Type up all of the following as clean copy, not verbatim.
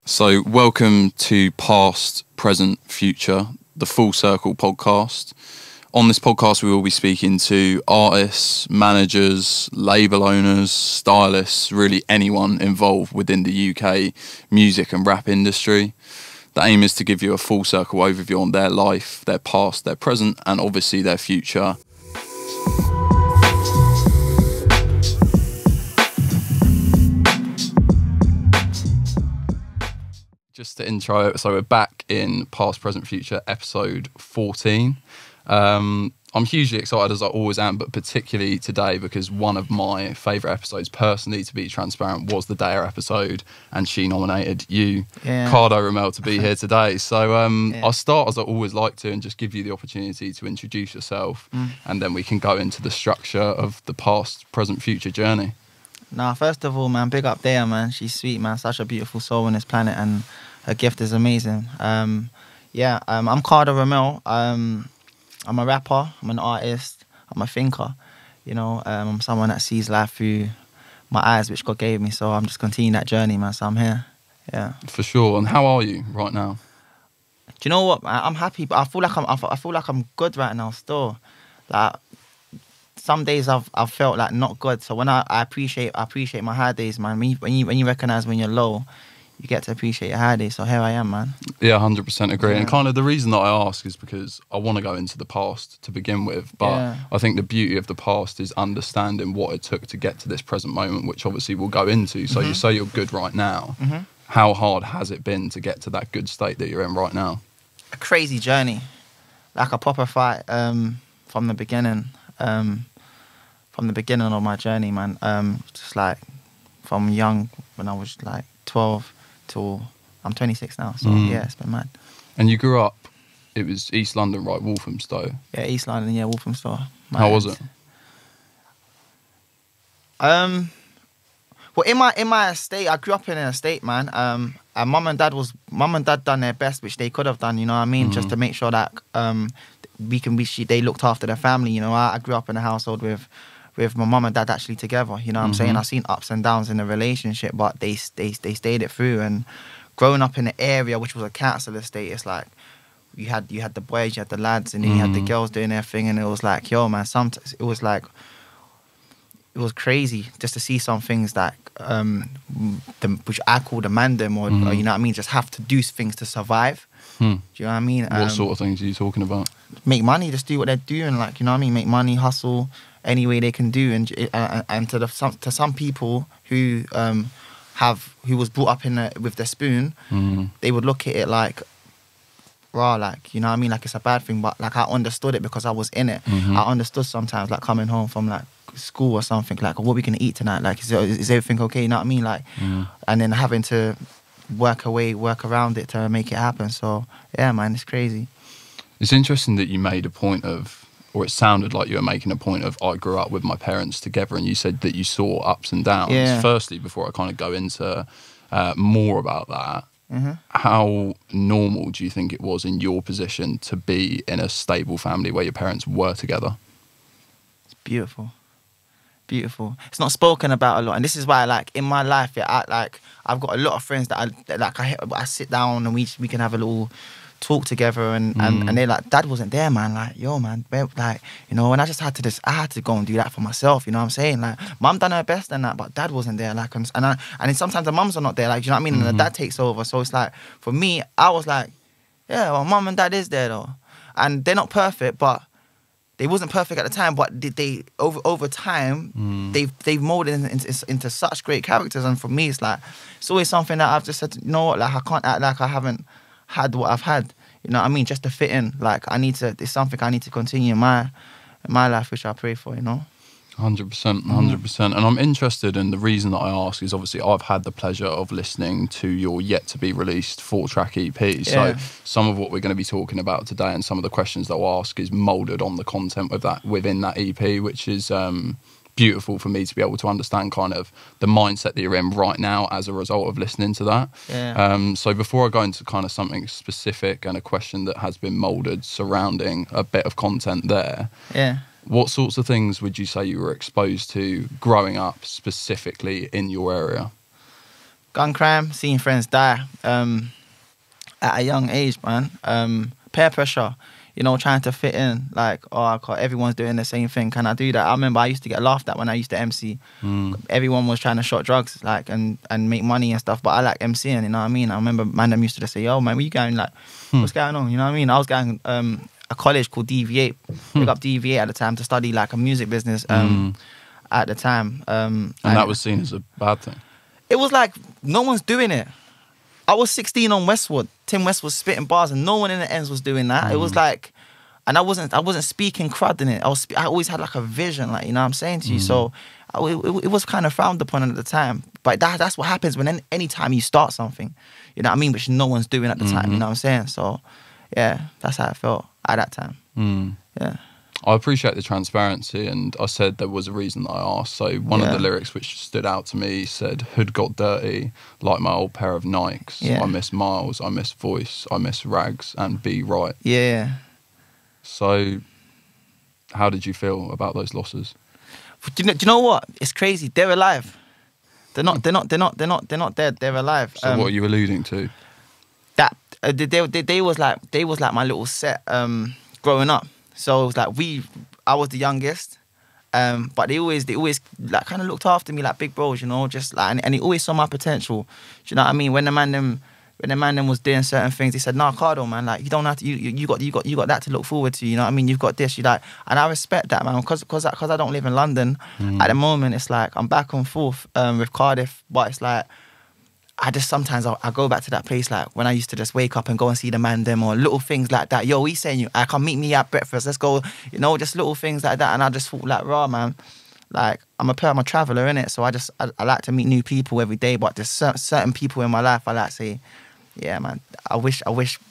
So welcome to Past, Present, Future, the Full Circle podcast. On this podcast, we will be speaking to artists, managers, label owners, stylists, really anyone involved within the UK music and rap industry. The aim is to give you a full circle overview on their life, their past, their present, and obviously their future. Just to intro, so we're back in Past, Present, Future, episode 14. I'm hugely excited, as I always am, but particularly today because one of my favourite episodes, personally, to be transparent, was the Deyah episode, and she nominated you, Cardo Remel, to be here today. So I'll start, as I always like to, and just give you the opportunity to introduce yourself, and then we can go into the structure of the past, present, future journey. Nah, first of all, man, big up Deyah, man. She's sweet, man. Such a beautiful soul on this planet, and her gift is amazing. I'm Cardo Remel. I'm a rapper, I'm an artist, I'm a thinker. You know, I'm someone that sees life through my eyes, which God gave me. So I'm just continuing that journey, man. So I'm here. Yeah. For sure. And how are you right now? Do you know what, man? I'm happy, but I feel like I'm good right now still. Like some days I've felt like not good. So when I appreciate my high days, man. When you recognize when you're low, you get to appreciate your high days. So here I am, man. Yeah, 100% agree. Yeah. And kind of the reason that I ask is because I want to go into the past to begin with. But I think the beauty of the past is understanding what it took to get to this present moment, which obviously we'll go into. So you say you're good right now. How hard has it been to get to that good state that you're in right now? A crazy journey. Like a proper fight from the beginning. From the beginning of my journey, man. Just like from young, when I was like 12 till I'm 26 now. So yeah, it's been mad. And you grew up, it was East London, right? Walthamstow. Yeah, East London, yeah, Walthamstow. How was it? Well, in my estate, I grew up in an estate, man. And mum and dad done their best, which they could have done, you know what I mean, just to make sure that they looked after their family. You know, I grew up in a household with my mum and dad actually together, you know what I'm saying? I've seen ups and downs in the relationship, but they stayed it through. And growing up in the area, which was a council estate, it's like you had the boys, you had the lads, and then you had the girls doing their thing, and it was like, yo, man, sometimes it was crazy just to see some things that which I call the mandem, or you know what I mean, just have to do things to survive. Do you know what I mean? What sort of things are you talking about? Make money, just do what they're doing, like, you know what I mean, make money, hustle any way they can do, and to some people who was brought up with the spoon, they would look at it like, raw, like, you know what I mean, like it's a bad thing, but like I understood it because I was in it. I understood sometimes, like coming home from like school or something, like, what we gonna eat tonight, like is everything okay, you know what I mean, like, and then having to work around it to make it happen. So yeah, man, it's crazy. It's interesting that you made a point of, or it sounded like you were making a point of, I grew up with my parents together, and you said that you saw ups and downs. Yeah. Firstly, before I kind of go into more about that, how normal do you think it was in your position to be in a stable family where your parents were together? It's beautiful. Beautiful. It's not spoken about a lot, and this is why, like, in my life, I've got a lot of friends that I sit down and we can have a little talk together, and they're like, Dad wasn't there, man. Like, yo, man, like, you know, and I had to go and do that for myself. You know what I'm saying? Like, Mum done her best and that, but Dad wasn't there. Like, and then sometimes the mums are not there. Like, you know what I mean? And the dad takes over. So it's like, for me, I was like, yeah, well, Mum and Dad is there though, and they're not perfect, but they wasn't perfect at the time, but they over time they've molded into such great characters. And for me, it's like, it's always something that I've just said, you know what, like, I can't act like I haven't had what I've had. You know what I mean? Just to fit in. Like, it's something I need to continue in my life, which I pray for, you know? 100%, 100%. And I'm interested, and the reason that I ask is obviously I've had the pleasure of listening to your yet-to-be-released 4-track EP. So some of what we're going to be talking about today and some of the questions that I'll ask is moulded on the content within that EP, which is beautiful for me to be able to understand kind of the mindset that you're in right now as a result of listening to that. So before I go into kind of something specific and a question that has been moulded surrounding a bit of content there, what sorts of things would you say you were exposed to growing up specifically in your area? gun crime, seeing friends die at a young age, man. Peer pressure, you know, trying to fit in. Like, oh, God, everyone's doing the same thing. Can I do that? I remember I used to get laughed at when I used to MC. Everyone was trying to shot drugs, like, and make money and stuff. But I like MCing, you know what I mean? I remember man them used to just say, yo, man, where you going? Like, what's going on? You know what I mean? I was going a college called DV8. Pick up DV8 at the time to study like a music business at the time. And that was seen as a bad thing. It was like, no one's doing it. I was 16 on Westwood. Tim West was spitting bars and no one in the ends was doing that. It was like, and I wasn't speaking crud in it. I always had like a vision, like, you know what I'm saying to you? So it was kind of frowned upon at the time. But that's what happens when any time you start something, you know what I mean? Which no one's doing at the time, you know what I'm saying? So yeah, that's how I felt at that time. Yeah. I appreciate the transparency, and I said there was a reason that I asked. So one of the lyrics which stood out to me said, "Hood got dirty like my old pair of Nikes. I miss Miles, I miss Voice, I miss Rags and Be Right." Yeah. So how did you feel about those losses? Do you know what? It's crazy. They're alive. They're not dead. They're alive. So what are you alluding to? That they was like my little set growing up. So it was like I was the youngest, but they always like kind of looked after me like big bros, you know, just like, and they always saw my potential. Do you know what I mean? When the man them was doing certain things, they said, "Nah, Cardo, man, like you don't have to, you got that to look forward to, you know what I mean? You've got this, you like," and I respect that, man, because I don't live in London at the moment. It's like I'm back and forth with Cardiff, but it's like, I just sometimes I go back to that place like when I used to just wake up and go and see the man them or little things like that. Yo, he's saying I come meet me at breakfast. Let's go, you know, just little things like that. And I just thought like, raw, man, like I'm a traveller, innit? So I like to meet new people every day. But there's certain people in my life I like to say, yeah, man, I wish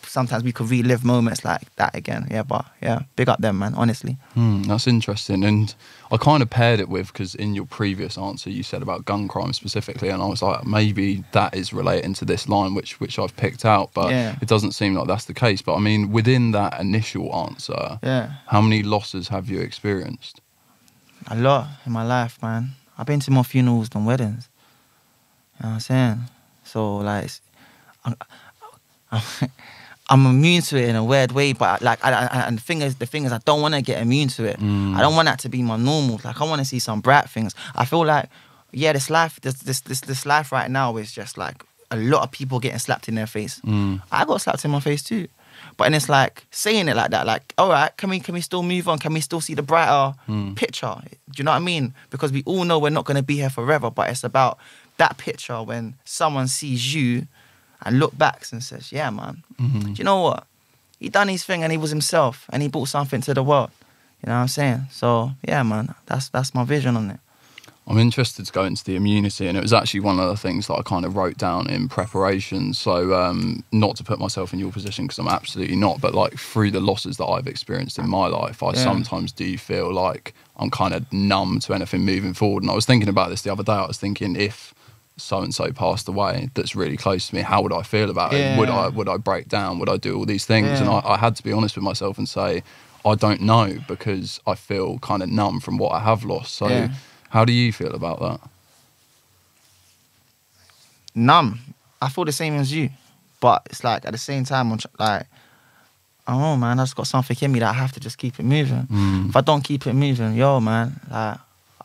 sometimes we could relive moments like that again. Yeah, but yeah, big up them, man, honestly. That's interesting. And I kind of paired it with, because in your previous answer you said about gun crime specifically, and I was like, maybe that is relating to this line which I've picked out, but it doesn't seem like that's the case. But I mean, within that initial answer, how many losses have you experienced? A lot in my life, man. I've been to more funerals than weddings. You know what I'm saying? So like, I'm immune to it in a weird way, but like, and the thing is, I don't want to get immune to it. I don't want that to be my normal. Like, I want to see some bright things. I feel like, yeah, this life right now is just like a lot of people getting slapped in their face. I got slapped in my face too, but and it's like saying it like that, like, all right, can we still move on? Can we still see the brighter picture? Do you know what I mean? Because we all know we're not going to be here forever, but it's about that picture when someone sees you and look back and says, yeah, man, do you know what? He done his thing and he was himself and he brought something to the world. You know what I'm saying? So, yeah, man, that's my vision on it. I'm interested to go into the immunity, and it was actually one of the things that I kind of wrote down in preparation. So not to put myself in your position, because I'm absolutely not, but like through the losses that I've experienced in my life, I sometimes do feel like I'm kind of numb to anything moving forward. And I was thinking about this the other day. I was thinking, if so-and-so passed away that's really close to me, how would I feel about it? Would I break down? Would I do all these things? And I had to be honest with myself and say, I don't know, because I feel kind of numb from what I have lost. So how do you feel about that? Numb. I feel the same as you, but it's like at the same time, I'm like, I don't know, man, I just got something in me that I have to just keep it moving. If I don't keep it moving, yo, man, like,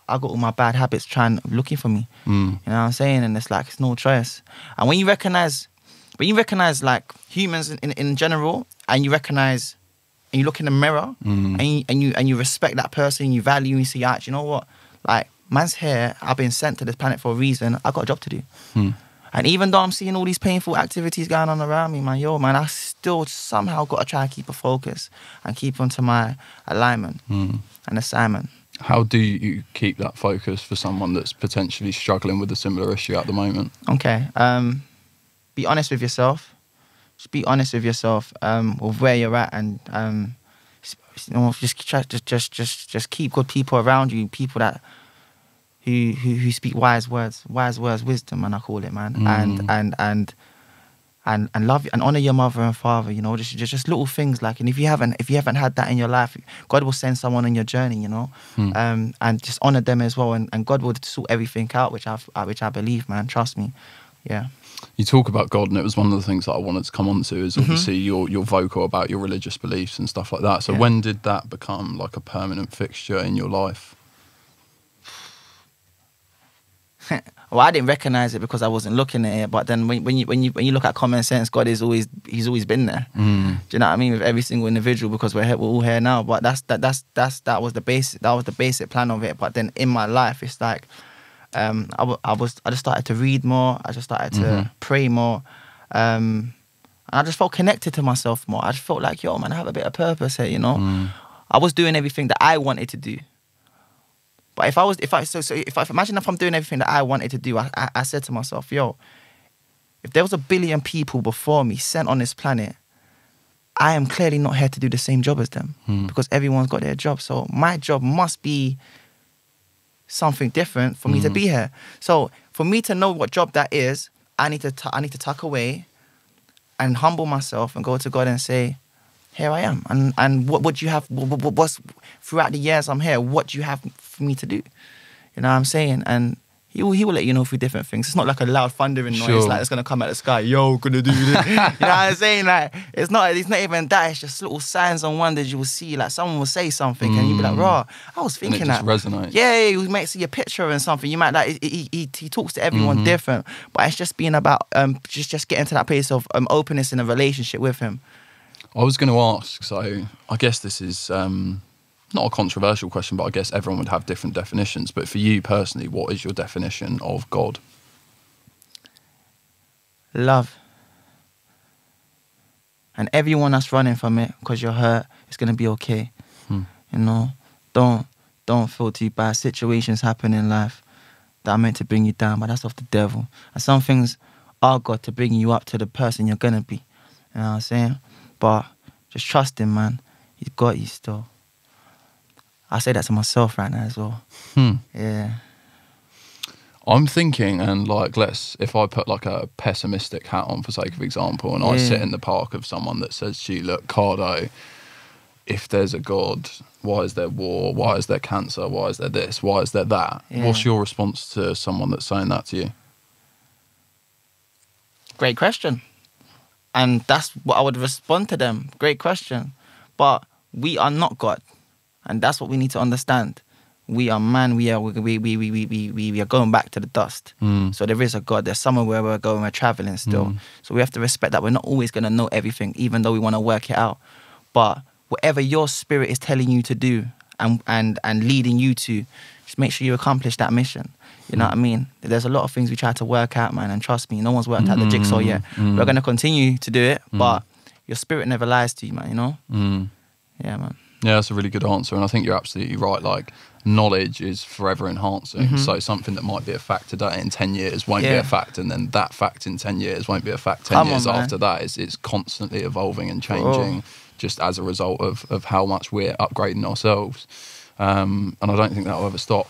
I got all my bad habits looking for me. You know what I'm saying? And it's like, it's no choice. And when you recognize like humans in general, and you recognize, and you look in the mirror, and you respect that person, you value, and you see, you know what? Like, man's here, I've been sent to this planet for a reason, I got a job to do. And even though I'm seeing all these painful activities going on around me, man, I still somehow got to try and keep a focus and keep onto my alignment and assignment. How do you keep that focus for someone that's potentially struggling with a similar issue at the moment? Okay. Be honest with yourself. Just be honest with yourself with where you're at, and you know, just keep good people around you, people that who speak wise words, wisdom, and I call it, man. And love and honor your mother and father, you know, just little things like, and if you haven't had that in your life, God will send someone on your journey, you know, and just honor them as well, and God will sort everything out, which I believe, man, trust me. Yeah. You talk about God, and it was one of the things that I wanted to come on to is obviously you're vocal about your religious beliefs and stuff like that. So when did that become like a permanent fixture in your life? Well, I didn't recognize it because I wasn't looking at it. But then when you look at common sense, God is he's always been there. Do you know what I mean? With every single individual, because we're all here now. But that was the basic plan of it. But then in my life, it's like I just started to read more. I just started to pray more. And I just felt connected to myself more. I just felt like, yo, man, I have a bit of purpose here, you know? I was doing everything that I wanted to do. But imagine if I'm doing everything that I wanted to do, I said to myself, yo, if there was 1 billion people before me sent on this planet, I am clearly not here to do the same job as them because everyone's got their job. So my job must be something different for me to be here. So for me to know what job that is, I need to tuck away and humble myself and go to God and say, here I am. And what would you have, what's throughout the years I'm here, what do you have for me to do? You know what I'm saying? And he will let you know through different things. It's not like a loud thundering noise, Sure. like it's going to come out of the sky, yo, gonna do this. You know what I'm saying? Like, it's not even that, it's just little signs and wonders you will see. Like, someone will say something and you'll be like, raw, I was thinking and it that. just resonates. Yeah, you might see a picture and something. You might like, he talks to everyone different, but it's just being about just getting to that place of openness in a relationship with him. I was going to ask, so I guess this is not a controversial question, but I guess everyone would have different definitions. But for you personally, what is your definition of God? Love. And everyone that's running from it because you're hurt, it's going to be okay. You know, don't feel too bad. Situations happen in life that are meant to bring you down, but that's of the devil. And some things are God to bring you up to the person you're going to be. You know what I'm saying? But just trust him, man. He's got you still. I say that to myself right now as well. Yeah. I'm thinking, and like, if I put like a pessimistic hat on for sake of example, and I sit in the park of someone that says to you, look, Cardo, if there's a God, why is there war? Why is there cancer? Why is there this? Why is there that? Yeah. What's your response to someone that's saying that to you? Great question. And that's what I would respond to them. Great question. But we are not God. And that's what we need to understand. We are man. We are going back to the dust. So there is a God. There's somewhere where we're going. We're traveling still. So we have to respect that we're not always going to know everything, even though we want to work it out. But whatever your spirit is telling you to do and leading you to, just make sure you accomplish that mission. You know what I mean? There's a lot of things we try to work out, man, and trust me, no one's worked out the jigsaw yet. We're going to continue to do it, but your spirit never lies to you, man, you know? Yeah, man. Yeah, that's a really good answer. And I think you're absolutely right. Like, knowledge is forever enhancing. So something that might be a fact today in 10 years won't be a fact. And then that fact in 10 years won't be a fact 10 years after that. It's constantly evolving and changing just as a result of how much we're upgrading ourselves. And I don't think that will ever stop.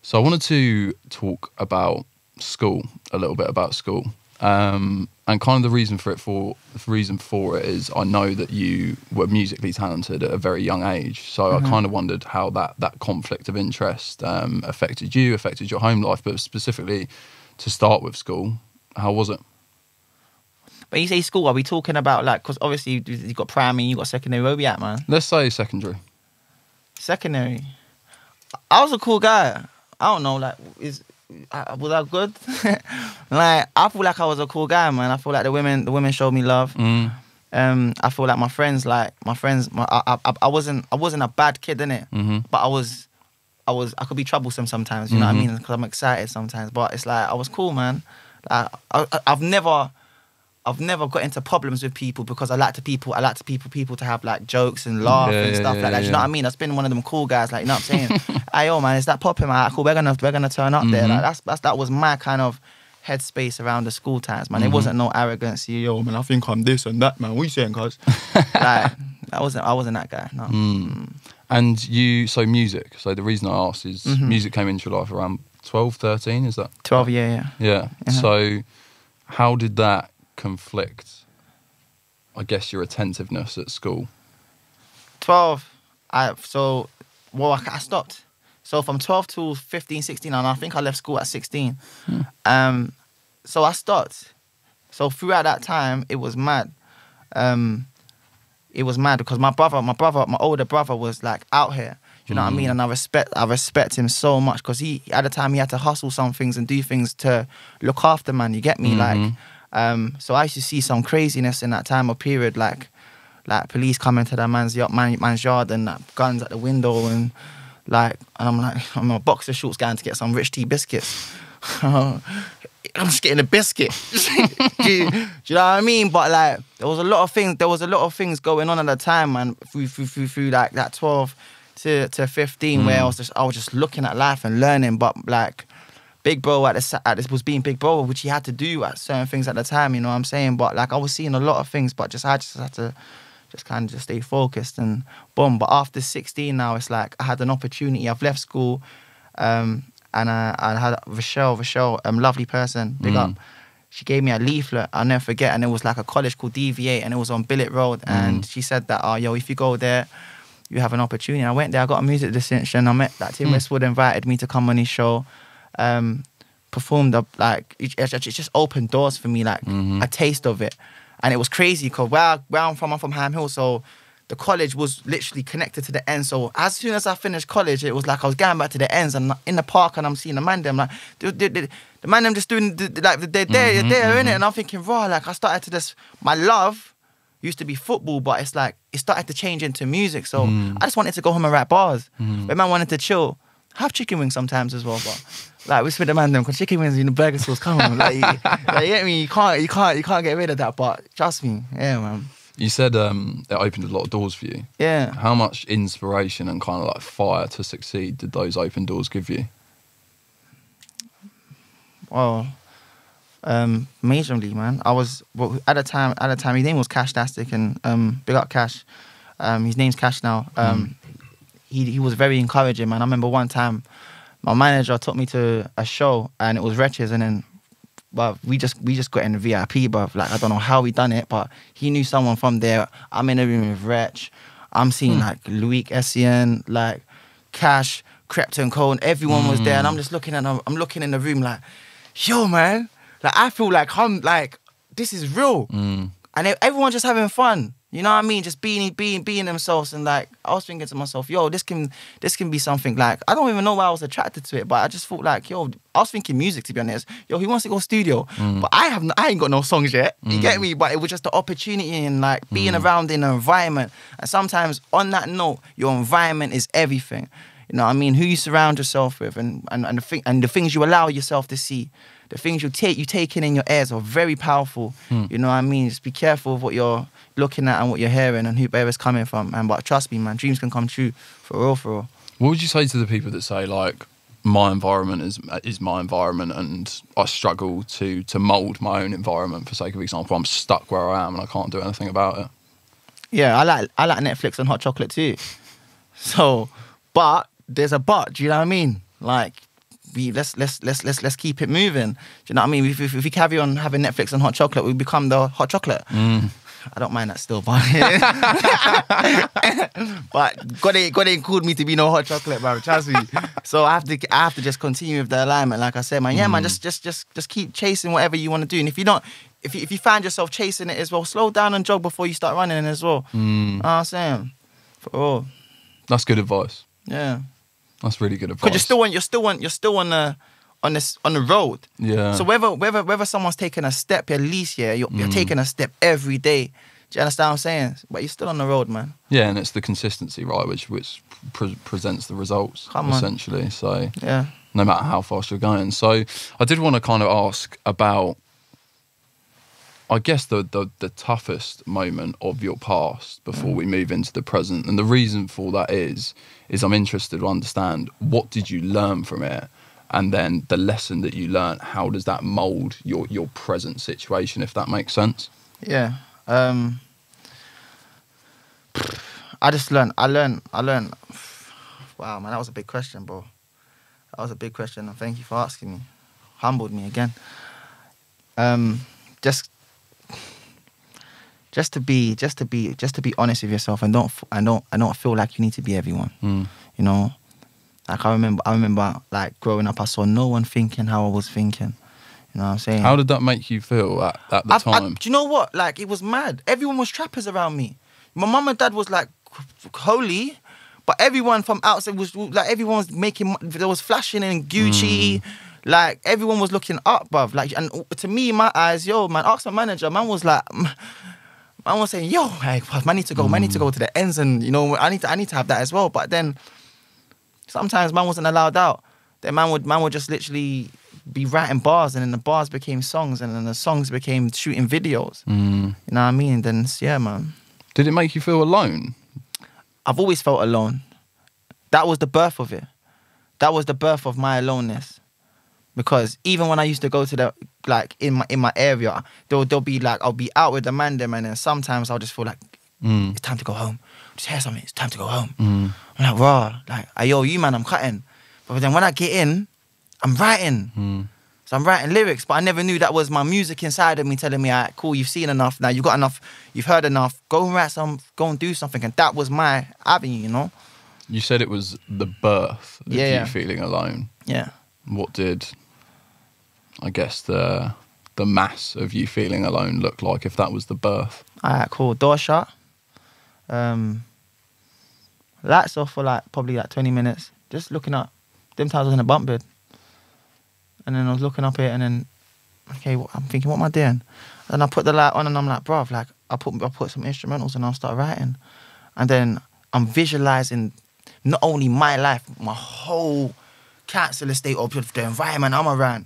So I wanted to talk about school, a little bit about school. And kind of the reason for it is I know that you were musically talented at a very young age. So I kind of wondered how that conflict of interest affected you, affected your home life, but specifically to start with school, how was it? When you say school, are we talking about like, because obviously you got primary, you got secondary, where we at, man? Let's say secondary. Secondary. I was a cool guy. I don't know, like, was I good? Like, I feel like I was a cool guy, man. I feel like the women showed me love. I feel like I wasn't a bad kid, innit? But I could be troublesome sometimes, you know what I mean? Because I'm excited sometimes. But it's like, I was cool, man. Like, I've never got into problems with people because I like people to have like jokes and laugh and stuff like that. You know what I mean? I've been one of them cool guys, like, you know what I'm saying? Hey, yo, man, is that popping? Like, cool, we're gonna turn up there. Like, that was my kind of headspace around the school times, man. It wasn't no arrogance. Yo, man, I think I'm this and that, man. What you saying, cuz? Like, I wasn't that guy. No. And so music. So the reason I asked is music came into your life around 12, 13, is that? 12, yeah. Yeah. So how did that conflict, I guess, your attentiveness at school? 12, I stopped. So from 12 to 15, 16, and I think I left school at 16. so I stopped. So throughout that time, it was mad. It was mad because my older brother was like out here. Do you know what I mean? And I respect him so much because he, at the time, he had to hustle some things and do things to look after, man. You get me? Like, so I used to see some craziness in that time or period, like police coming to that man's yard and guns at the window and I'm like, I'm a boxer shorts going to get some rich tea biscuits. I'm just getting a biscuit. do you know what I mean? But like, there was a lot of things going on at the time, man. Through like that 12 to 15, where I was just looking at life and learning. But like, big bro at this was being big bro, which he had to do at certain things at the time. You know what I'm saying? But like, I was seeing a lot of things, but I just had to kind of just stay focused and boom. But after 16 now, it's like I had an opportunity. I've left school. And I had Rochelle, lovely person, big up. She gave me a leaflet, I'll never forget, and it was like a college called DV8, and it was on Billet Road, and she said that, oh, yo, if you go there, you have an opportunity. And I went there, I got a music distinction, I met that Tim Westwood, invited me to come on his show, performed, like, it just opened doors for me, like, a taste of it. And it was crazy, because where I'm from Ham Hill, so the college was literally connected to the end. So as soon as I finished college, it was like I was going back to the ends and in the park, and I'm seeing the man them like the man them just doing they're there, innit? And I'm thinking, raw, like I started to just, my love used to be football, but it's like it started to change into music. So I just wanted to go home and write bars. But man wanted to chill, have chicken wings sometimes as well. But like we spent the man them because chicken wings in the burger sauce, come on, like you get me, you can't get rid of that. But trust me, yeah, man. You said it opened a lot of doors for you. Yeah. How much inspiration and kind of like fire to succeed did those open doors give you? Well, majorly, man. I was at the time. His name was Cash Dastic, and big up Cash. His name's Cash now. He was very encouraging, man. I remember one time, my manager took me to a show, and it was Wretches, and then. But we just got in the VIP, bruv. Like, I don't know how we done it, but he knew someone from there. I'm in a room with Wretch. I'm seeing like Loic Essien, like Cash, Krypton Cone. Everyone was there, and I'm just looking at them. I'm looking in the room like, yo, man. Like, I feel like this is real, and everyone's just having fun. You know what I mean? Just being themselves, and like I was thinking to myself, yo, this can be something. Like, I don't even know why I was attracted to it, but I just thought like, yo, I was thinking music, to be honest. Yo, he wants to go studio, but I ain't got no songs yet. You get me? But it was just the opportunity and like being around in an environment. And sometimes on that note, your environment is everything. You know what I mean? Who you surround yourself with, and the things you allow yourself to see. The things you take in your ears are very powerful. You know what I mean? Just be careful of what you're looking at and what you're hearing and whoever's coming from. But trust me, man, dreams can come true. For real, for real. What would you say to the people that say, like, my environment is my environment and I struggle to mould my own environment, for sake of example? I'm stuck where I am and I can't do anything about it. Yeah, I like Netflix and hot chocolate too. So, but there's a but, do you know what I mean? Like, let's keep it moving. Do you know what I mean? If we carry on having Netflix and hot chocolate, we become the hot chocolate. I don't mind that still, but but God ain't called me to be no hot chocolate, man. Trust me. So I have to just continue with the alignment, like I said, man. Yeah, man. Just keep chasing whatever you want to do, and if you find yourself chasing it as well, slow down and jog before you start running as well. You know what I'm saying? For real. That's good advice. Yeah. That's really good advice. Because you're still on the road. Yeah. So whether someone's taking a step, at least you're taking a step every day. Do you understand what I'm saying? But you're still on the road, man. Yeah, and it's the consistency, right, which presents the results, essentially. So yeah, no matter how fast you're going. So I did want to kind of ask about, I guess, the toughest moment of your past before we move into the present. And the reason for that is I'm interested to understand, what did you learn from it? And then the lesson that you learned, how does that mould your present situation, if that makes sense? Yeah. I learned. Wow, man, that was a big question, bro. That was a big question, and thank you for asking me. Humbled me again. Just to be honest with yourself, and don't feel like you need to be everyone. You know, like I remember like growing up, I saw no one thinking how I was thinking. You You know what I'm saying? How did that make you feel at the time? Do you know what? Like, it was mad. Everyone was trappers around me. My mum and dad was like holy, but everyone from outside was like, everyone was making, there was flashing in Gucci. Like, everyone was looking up, bruv. Like, and to me, in my eyes, yo, man, ask my manager, man was like, man was saying, yo, like, man need to go, man need to go to the ends, and, you know, I need to have that as well. But then sometimes man wasn't allowed out. Then man would just literally be writing bars, and then the bars became songs, and then the songs became shooting videos. You know what I mean? Then, yeah, man. Did it make you feel alone? I've always felt alone. That was the birth of it. That was the birth of my aloneness. Because even when I used to go to the, like, in my area, there'll be like, I'll be out with the man them, and then sometimes I'll just feel like, it's time to go home. Just hear something, it's time to go home. I'm like, raw, like, yo, you man, I'm cutting. But then when I get in, I'm writing. So I'm writing lyrics, but I never knew that was my music inside of me telling me, all right, cool, you've seen enough, now you've got enough, you've heard enough, go and write go and do something. And that was my avenue, you know? You said it was the birth of you feeling alone. Yeah. What did, I guess, the mass of you feeling alone look like, if that was the birth? All right, cool. Door shut. Lights off for like probably like 20 minutes. Just looking up. Them times I was in a bunk bed. And then I was looking up here, and then, okay, I'm thinking, what am I doing? And I put the light on, and I'm like, bruv, like, I put some instrumentals, and I'll start writing. And then I'm visualizing not only my life, my whole council estate of the environment I'm around.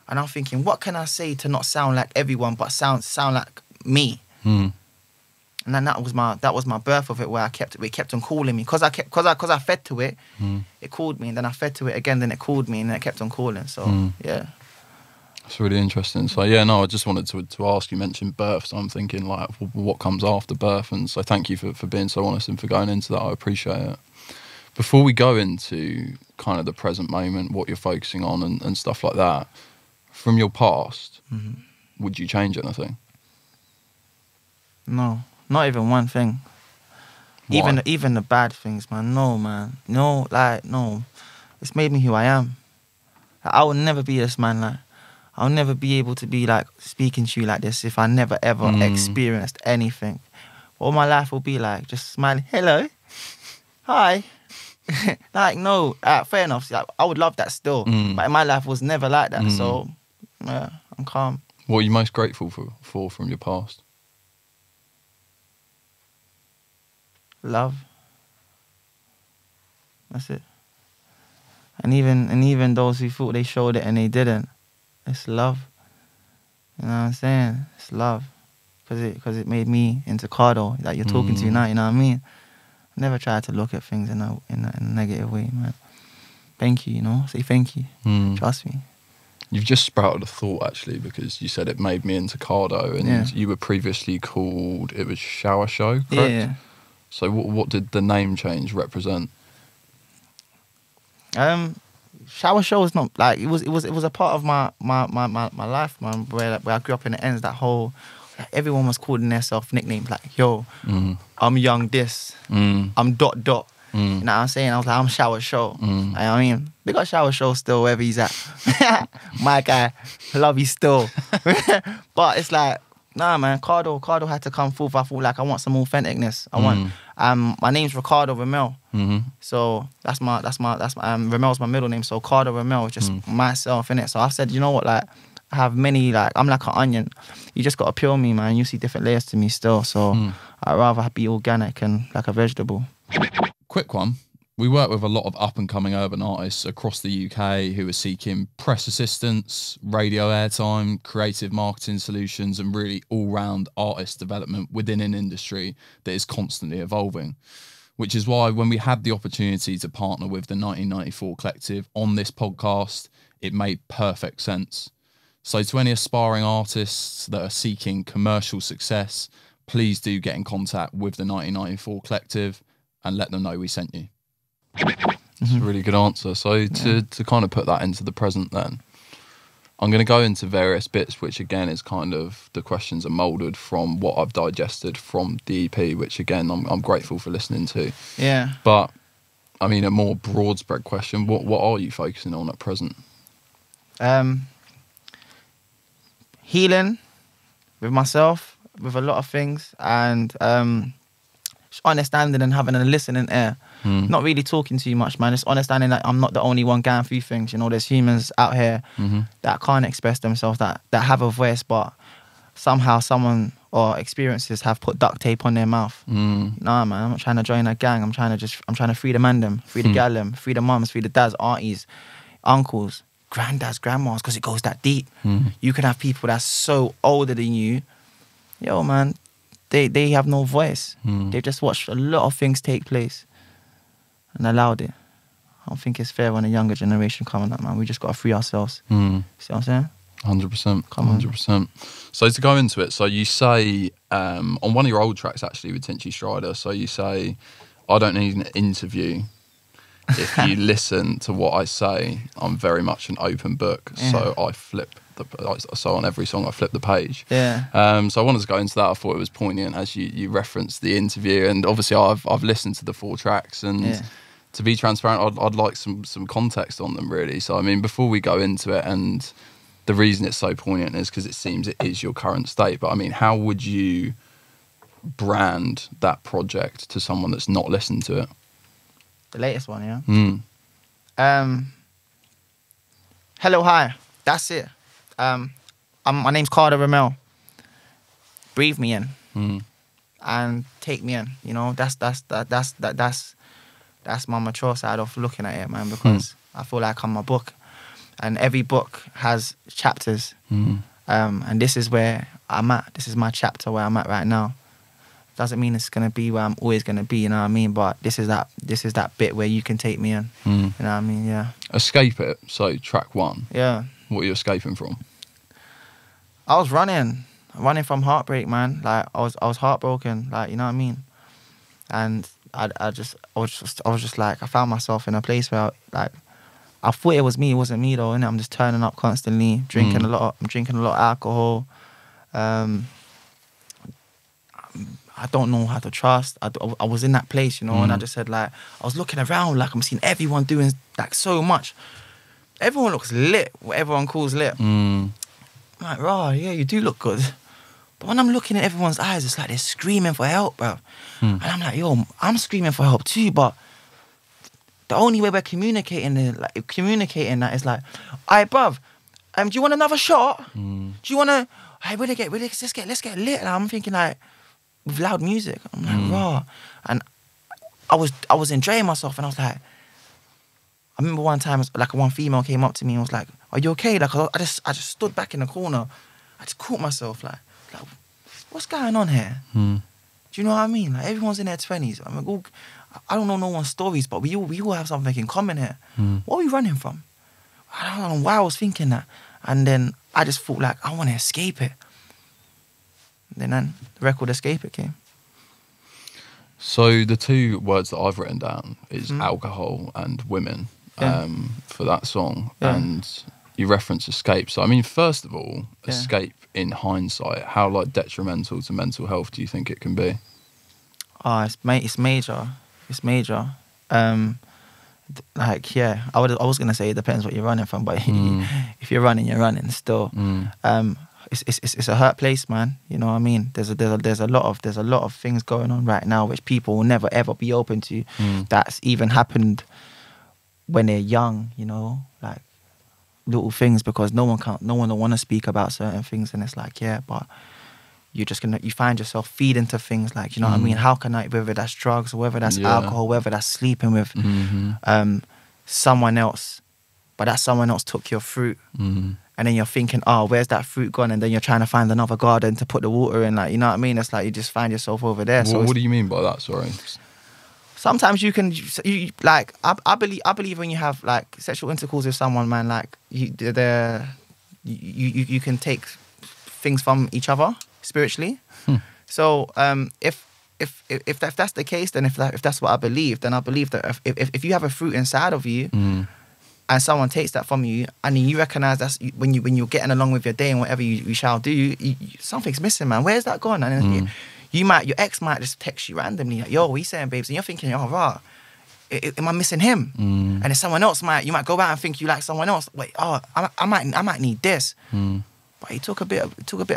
And I'm thinking, what can I say to not sound like everyone, but sound like me? And then that was my birth of it, where it kept on calling me, because I fed to it. It called me, and then I fed to it again, then it called me, and then it kept on calling. So yeah, that's really interesting. So yeah, no, I just wanted to ask. You mentioned birth, so I'm thinking like, what comes after birth? And so thank you for being so honest and for going into that. I appreciate it. Before we go into kind of the present moment, what you're focusing on and stuff like that, from your past, would you change anything? No. Not even one thing. Why? Even the bad things, man. No, man. No, like, no. It's made me who I am. Like, I will never be this man. Like, I'll never be able to be like speaking to you like this if I never ever experienced anything. All my life will be like just smiling. Hello, hi. Like, no, fair enough. Like, I would love that still, but my life was never like that. So yeah, I'm calm. What are you most grateful for from your past? Love. That's it. And even those who thought they showed it and they didn't, it's love. You know what I'm saying? It's love, because it made me into Cardo that you're talking to now. You know what I mean? I never tried to look at things in a negative way, man. Thank you. You know, say thank you. Trust me. You've just sprouted a thought, actually, because you said it made me into Cardo, and you were previously called, it was Shower Show, correct? Yeah. So what did the name change represent? Shower Show is not like, it was a part of my life, man, where I grew up in the ends. That whole, like, everyone was calling themselves nicknames like, yo, I'm young this, I'm dot. You know what I'm saying? I was like, I'm Shower Show. You know what I mean? Big up Shower Show still, wherever he's at. My guy, love you still. But it's like, nah, man, Cardo had to come forth. I thought, like, I want some authenticness. I want, my name's Cardo Remel. So that's my Remel's my middle name. So Cardo Remel is just myself, innit? So I said, you know what, like, I have many, like, I'm like an onion. You just got to peel me, man. You see different layers to me still. So I'd rather be organic and like a vegetable. Quick one. We work with a lot of up-and-coming urban artists across the UK who are seeking press assistance, radio airtime, creative marketing solutions, and really all-round artist development within an industry that is constantly evolving. Which is why when we had the opportunity to partner with the 1994 Collective on this podcast, it made perfect sense. So to any aspiring artists that are seeking commercial success, please do get in contact with the 1994 Collective and let them know we sent you. That's a really good answer. So to kind of put that into the present then, I'm going to go into various bits, which again is kind of, the questions are moulded from what I've digested from the EP, which again, I'm grateful for listening to. Yeah. But, I mean, a more broad spread question, what are you focusing on at present? healing with myself, with a lot of things, and just understanding and having a listening ear. Not really talking too much, man. Just understanding that I'm not the only one going through things. You know, there's humans out here that can't express themselves, that have a voice, but somehow someone or experiences have put duct tape on their mouth. Nah, man, I'm not trying to join a gang. I'm trying to free the man them, free the gal them, free the mums, free the dads, aunties, uncles, granddads, grandmas, because it goes that deep. You can have people that's so older than you. Yo, man, they have no voice. They've just watched a lot of things take place and allowed it. I don't think it's fair when a younger generation coming up, man. We just got to free ourselves. See what I'm saying? 100%. 100%. So to go into it, so you say, on one of your old tracks actually with Tinchy Strider, so you say, I don't need an interview. If you listen to what I say, I'm very much an open book. So I flip so on every song I flip the page. So I wanted to go into that. I thought it was poignant as you referenced the interview, and obviously I've listened to the 4 tracks, and to be transparent, I'd like some context on them, really. So I mean, before we go into it, and the reason it's so poignant is because it seems it is your current state, but I mean, how would you brand that project to someone that's not listened to it? The latest one, yeah? Hello, hi. That's it. My name's Cardo Remel. Breathe me in. And take me in. You know, that's my mature side of looking at it, man, because I feel like I'm a book. And every book has chapters. And this is where I'm at. This is my chapter where I'm at right now. Doesn't mean it's gonna be where I'm always gonna be, you know what I mean? But this is that bit where you can take me in. You know what I mean? Yeah. Escape It. So track 1. Yeah. What are you escaping from? I was running from heartbreak, man. Like I was heartbroken, like, you know what I mean? And I was just like, I found myself in a place where like I thought it was me, it wasn't me though, innit? I'm just turning up constantly, drinking a lot of alcohol. I don't know how to trust. I was in that place, you know, and I just said, like, I was looking around, like, I'm seeing everyone doing, like, so much. Everyone looks lit, what everyone calls lit. I'm like, raw, yeah, you do look good. But when I'm looking at everyone's eyes, it's like they're screaming for help, bro. And I'm like, yo, I'm screaming for help too, but the only way we're communicating that is like, all right, bruv, do you want another shot? Do you want to, hey, let's get lit. And I'm thinking, like, with loud music. I'm like, raw. And I was enjoying myself, and I was like, I remember one time, like, one female came up to me and was like, are you okay? Like, I just stood back in the corner. I just caught myself, like what's going on here? Do you know what I mean? Like, everyone's in their 20s. I mean, I don't know no one's stories, but we all have something in common here. What are we running from? I don't know why I was thinking that. And then I just thought, like, I want to escape it. And then the record Escape It came. So the 2 words that I've written down is alcohol and women for that song. And you reference escape. So, I mean, first of all, escape in hindsight, how, like, detrimental to mental health do you think it can be? Oh, it's major. It's major. Like, yeah, I was going to say it depends what you're running from, but if you're running still. It's a hurt place, man. You know what I mean? There's a lot of things going on right now which people will never ever be open to. That's even happened when they're young, you know, like little things, because no one will want to speak about certain things, and it's like, yeah, but you find yourself feed into things like, you know what I mean? How can I, whether that's drugs or whether that's alcohol, whether that's sleeping with someone else, but that someone else took your fruit. And then you're thinking, oh, where's that fruit gone? And then you're trying to find another garden to put the water in. Like, you know what I mean? It's like you just find yourself over there. Well, what do you mean by that? Sorry. Sometimes you can, like, I believe when you have, like, sexual intercourse with someone, man, like, you can take things from each other spiritually. So if that's the case, then if that's what I believe, then I believe that if you have a fruit inside of you, and someone takes that from you, and you recognize that's when you're getting along with your day and whatever you shall do, something's missing, man. Where's that gone? And your ex might just text you randomly, like, yo, what are you saying, babes? And you're thinking, oh, rah, am I missing him? And then someone else you might go out and think you like someone else. Wait, oh, I might need this. but it took a bit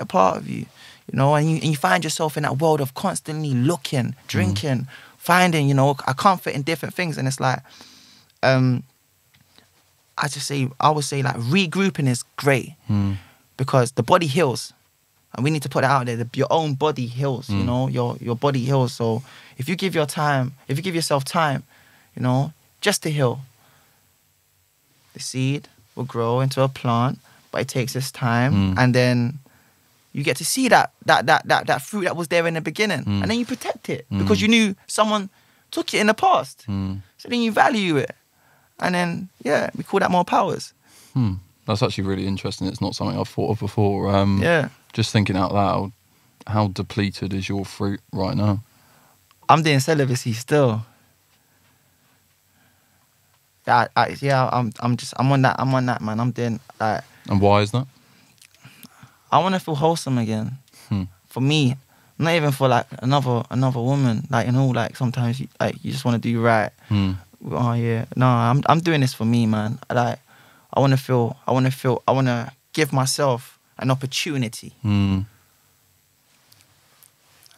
of part of you, you know, and you find yourself in that world of constantly looking, drinking, finding, you know, a comfort in different things. And it's like, I would say like regrouping is great because the body heals. And we need to put it out there. Your own body heals, you know, your body heals. So if you give yourself time, you know, just to heal, the seed will grow into a plant, but it takes its time. And then you get to see that fruit that was there in the beginning. And then you protect it because you knew someone took it in the past. So then you value it. And then, yeah, we call that more powers. That's actually really interesting. It's not something I've thought of before. Just thinking out loud, how depleted is your fruit right now? I'm doing celibacy still. I'm on that, man. I'm doing like. And why is that? I want to feel wholesome again. For me, not even for like another woman. Like, you know, like sometimes you just want to do right. Oh yeah, no, I'm doing this for me, man. Like, I want to give myself an opportunity.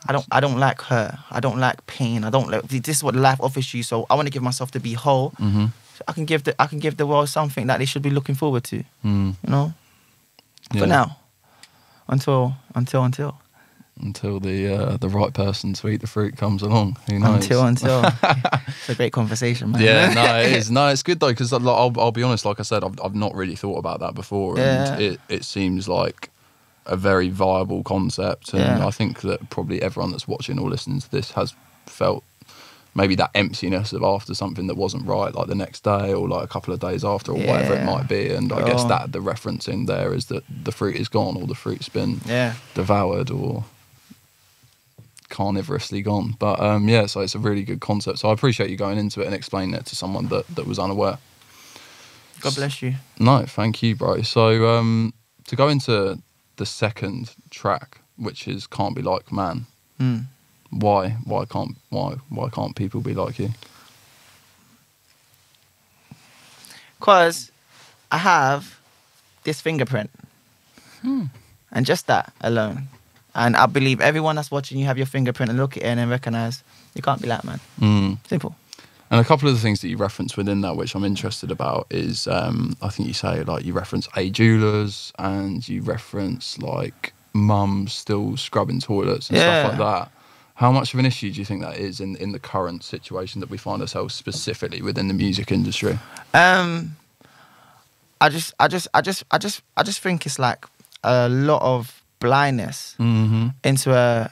I don't like hurt. I don't like pain. This is what life offers you. So I want to give myself to be whole. So I can give the world something that they should be looking forward to. You know, for now, until the right person to eat the fruit comes along. Who knows? Until it's a great conversation, man. Yeah, no, it is. No, it's good though, because I'll be honest. Like I said, I've not really thought about that before, and it seems like a very viable concept. And I think that probably everyone that's watching or listening to this has felt maybe that emptiness of after something that wasn't right, like the next day or like a couple of days after, or whatever it might be. And I guess that the referencing there is that the fruit is gone, or the fruit's been devoured, or carnivorously gone. But so it's a really good concept. So I appreciate you going into it and explaining it to someone that was unaware. God bless you. No, thank you, bro. So to go into the second track, which is Can't Be Like Man, why can't people be like you? Because I have this fingerprint, and just that alone. And I believe everyone that's watching you have your fingerprint and look at it and recognise you can't be like man. Simple. And a couple of the things that you reference within that, which I'm interested about, is I think you say, like, you reference doulas, and you reference like mums still scrubbing toilets and stuff like that. How much of an issue do you think that is in the current situation that we find ourselves specifically within the music industry? I just think it's like a lot of blindness into a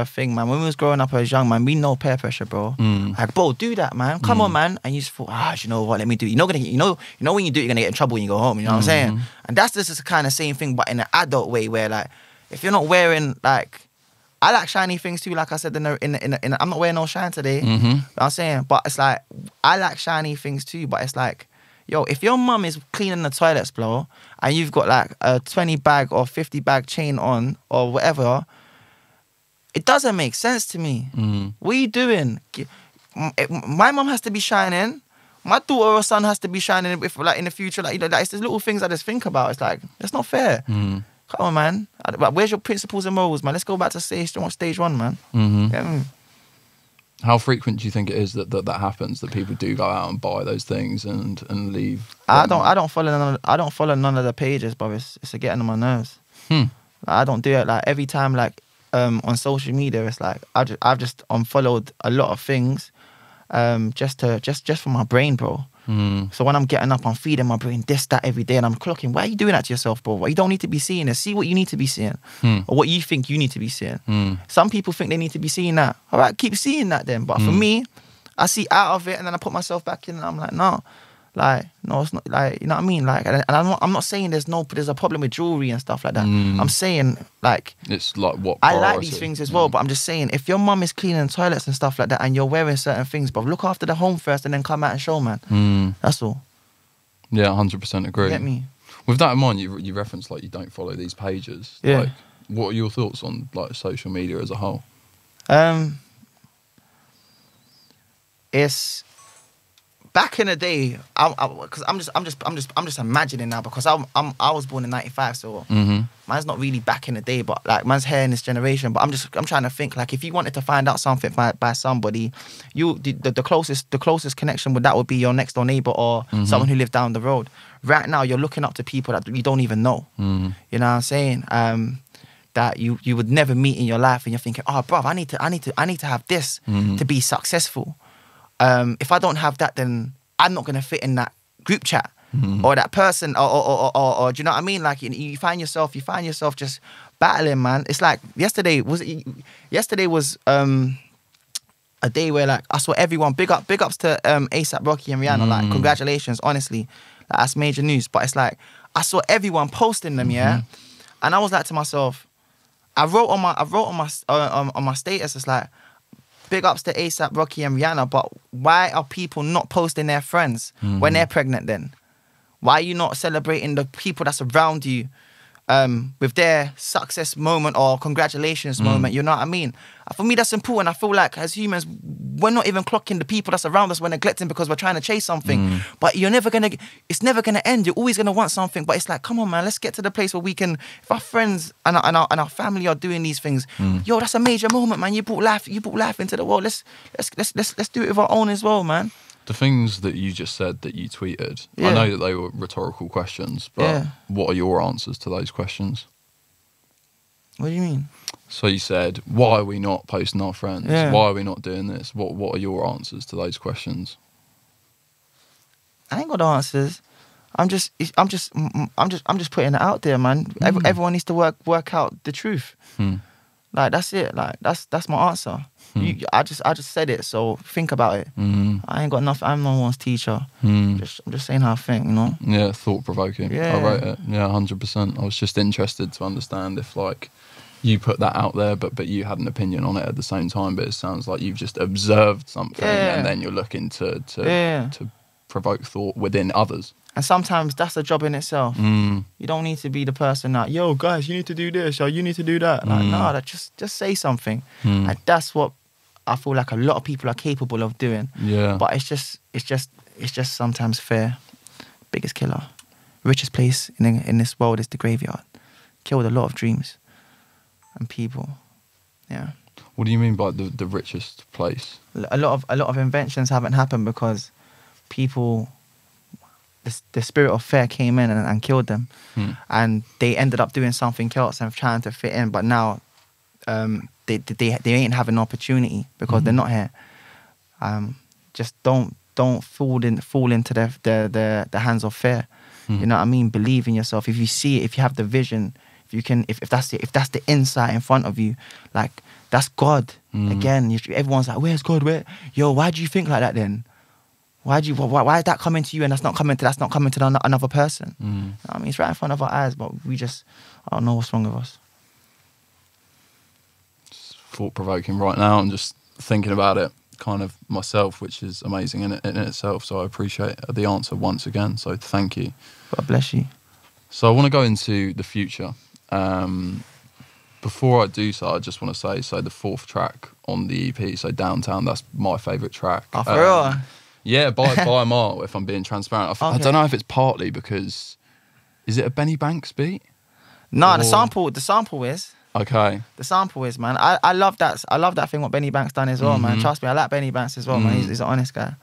thing, man. When we was growing up as young, man, we know peer pressure, bro. Like, bro, do that, man. Come on, man. And you just thought, you know what? Let me do it. You're not gonna get, you know when you do it, you're gonna get in trouble when you go home. You know what I'm saying? And that's just the kind of same thing, but in an adult way, where like, if you're not wearing like, I like shiny things too. Like I said, I'm not wearing no shine today. You know what I'm saying? But it's like, I like shiny things too. But it's like, yo, if your mum is cleaning the toilets, bro, and you've got like a 20 bag or 50 bag chain on or whatever, it doesn't make sense to me. What are you doing? My mum has to be shining. My daughter or son has to be shining. If like in the future, like, you know, like, it's the little things I just think about. It's like, that's not fair. Come on, man. Where's your principles and morals, man? Let's go back to stage one, man. Yeah. How frequent do you think it is that happens, that people do go out and buy those things and leave? I don't follow none of the pages, but it's getting on my nerves. Like, I don't do it. Like, every time, like, on social media, it's like I've just unfollowed a lot of things, just for my brain, bro. So when I'm getting up, I'm feeding my brain this, that every day, and I'm clocking. Why are you doing that to yourself, bro? You don't need to be seeing this. See what you need to be seeing, or what you think you need to be seeing. Some people think they need to be seeing that. All right, keep seeing that then. But for me, I see out of it, and then I put myself back in, and I'm like, no. Like, no, it's not, like, you know what I mean? Like, and I'm not saying there's a problem with jewelry and stuff like that. I'm saying, like, it's like what I like these things as well, but I'm just saying, if your mum is cleaning toilets and stuff like that, and you're wearing certain things, but look after the home first and then come out and show, man. That's all. Yeah, 100% agree. You get me? With that in mind, you reference, like, you don't follow these pages. Yeah. Like, what are your thoughts on, like, social media as a whole? back in the day, because I'm just imagining now, because I was born in '95, so man's not really back in the day, but like man's here in this generation. But I'm trying to think, like, if you wanted to find out something by somebody, the closest connection would be your next door neighbor or someone who lived down the road. Right now, you're looking up to people that you don't even know. You know what I'm saying? That you would never meet in your life, and you're thinking, oh, bruv, I need to have this to be successful. If I don't have that, then I'm not gonna fit in that group chat or that person, or do you know what I mean? Like you find yourself just battling, man. It's like yesterday was a day where like I saw everyone big ups to ASAP Rocky and Rihanna. Like congratulations, honestly, like, that's major news. But it's like I saw everyone posting them, yeah, and I was like to myself, I wrote on my status, it's like, big ups to ASAP Rocky and Rihanna, but why are people not posting their friends when they're pregnant then? Why are you not celebrating the people that's around you with their success moment or congratulations moment? You know what I mean? For me, that's important. I feel like as humans, we're not even clocking the people that's around us. We're neglecting because we're trying to chase something. But it's never gonna end. You're always gonna want something. But it's like, come on, man, let's get to the place where we can, if our friends and our family are doing these things, yo, that's a major moment, man. You brought life into the world. Let's do it with our own as well, man. The things that you just said that you tweeted, I know that they were rhetorical questions, but what are your answers to those questions? What do you mean? So you said, why are we not posting our friends? Yeah. Why are we not doing this? What are your answers to those questions? I ain't got the answers. I'm just putting it out there, man. Everyone needs to work out the truth. Like that's it. Like that's my answer. I just said it. So think about it. I ain't got nothing. I'm no one's teacher. I'm just saying how I think. You know. Yeah, thought provoking. Yeah. I wrote it. Yeah, 100%. I was just interested to understand if like you put that out there, but you had an opinion on it at the same time. But it sounds like you've just observed something, and then you're looking to provoke thought within others. And sometimes that's a job in itself. You don't need to be the person that, yo, guys, you need to do this, or you need to do that. Like, no, just say something. Like, that's what I feel like a lot of people are capable of doing. Yeah. But it's just sometimes fair. Biggest killer, richest place in this world is the graveyard. Killed a lot of dreams and people. Yeah. What do you mean by the richest place? A lot of inventions haven't happened because people, the spirit of fear came in and killed them, and they ended up doing something else and trying to fit in. But now, they ain't having an opportunity because they're not here. Just don't fall into the hands of fear. You know what I mean? Believe in yourself. If you see it, if you have the vision, if that's the insight in front of you, like that's God. Again, everyone's like, "Where's God? Where? Yo, why do you think like that then? Why is that coming to you and that's not coming to another person?" You know what I mean, it's right in front of our eyes, but I don't know what's wrong with us. It's thought-provoking right now. I'm just thinking about it kind of myself, which is amazing in itself. So I appreciate the answer once again. So thank you. God bless you. So I want to go into the future. Before I do so, I just want to say, so the 4th track on the EP, so Downtown, that's my favourite track. Oh, for real? Yeah, by a mile, if I'm being transparent. I don't know if it's partly because, is it a Benny Banks beat? No, the sample is. Okay. The sample is, man. I love that. I love that thing what Benny Banks done as well, man. Trust me, I like Benny Banks as well, man. He's an honest guy.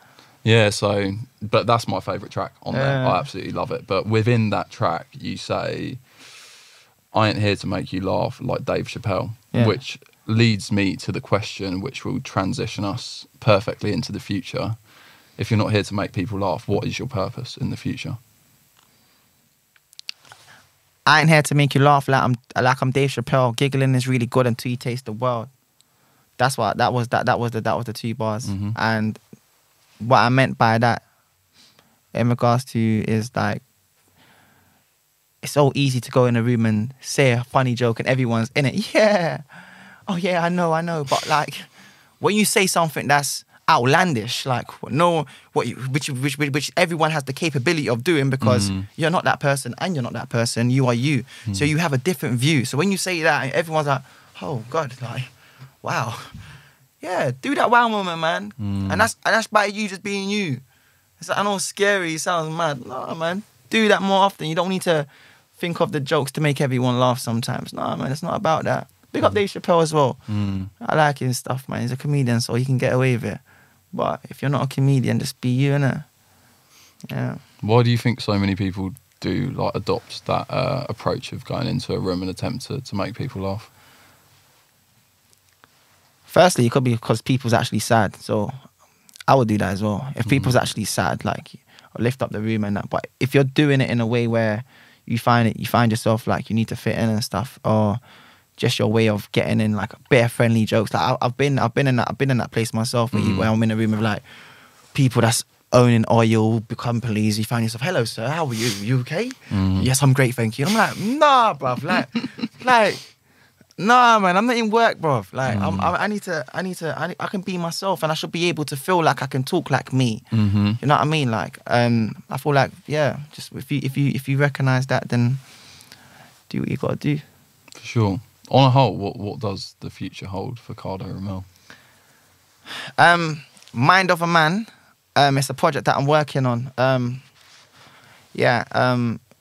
Yeah, so, but that's my favourite track on there. I absolutely love it. But within that track, you say, I ain't here to make you laugh like Dave Chappelle, which leads me to the question which will transition us perfectly into the future. If you're not here to make people laugh, what is your purpose in the future? I ain't here to make you laugh like I'm Dave Chappelle. Giggling is really good until you taste the world. That's what that was the 2 bars. And what I meant by that in regards to is like, it's so easy to go in a room and say a funny joke and everyone's in it. Yeah. Oh yeah, I know. But like when you say something that's outlandish, like which everyone has the capability of doing because you're not that person and you're not that person, you are you. So you have a different view. So when you say that, everyone's like, oh God, like, wow. Yeah, do that wow moment, man. And that's by you just being you. I know it's scary, it sounds mad. No, man. Do that more often. You don't need to think of the jokes to make everyone laugh sometimes. No, man, it's not about that. Big up Dave Chappelle as well. I like his stuff, man. He's a comedian, so he can get away with it. But if you're not a comedian, just be you, innit? Yeah. Why do you think so many people do like adopt that approach of going into a room and attempt to make people laugh? Firstly, it could be because people's actually sad. So I would do that as well. If people's actually sad, like, I'll lift up the room and that. But if you're doing it in a way where you find yourself like you need to fit in and stuff, or just your way of getting in like bare friendly jokes. Like I've been in that place myself where I'm in a room with like people that's owning oil companies. You find yourself, hello sir, how are you? You okay? Yes, I'm great, thank you. And I'm like, nah, bruv, like, nah, man, I'm not in work, bruv. Like, I can be myself, and I should be able to feel like I can talk like me. You know what I mean? Like, I feel like, yeah, just if you recognize that, then do what you gotta do. For sure. On a whole, what does the future hold for Cardo Remel? Mind of a Man. It's a project that I'm working on.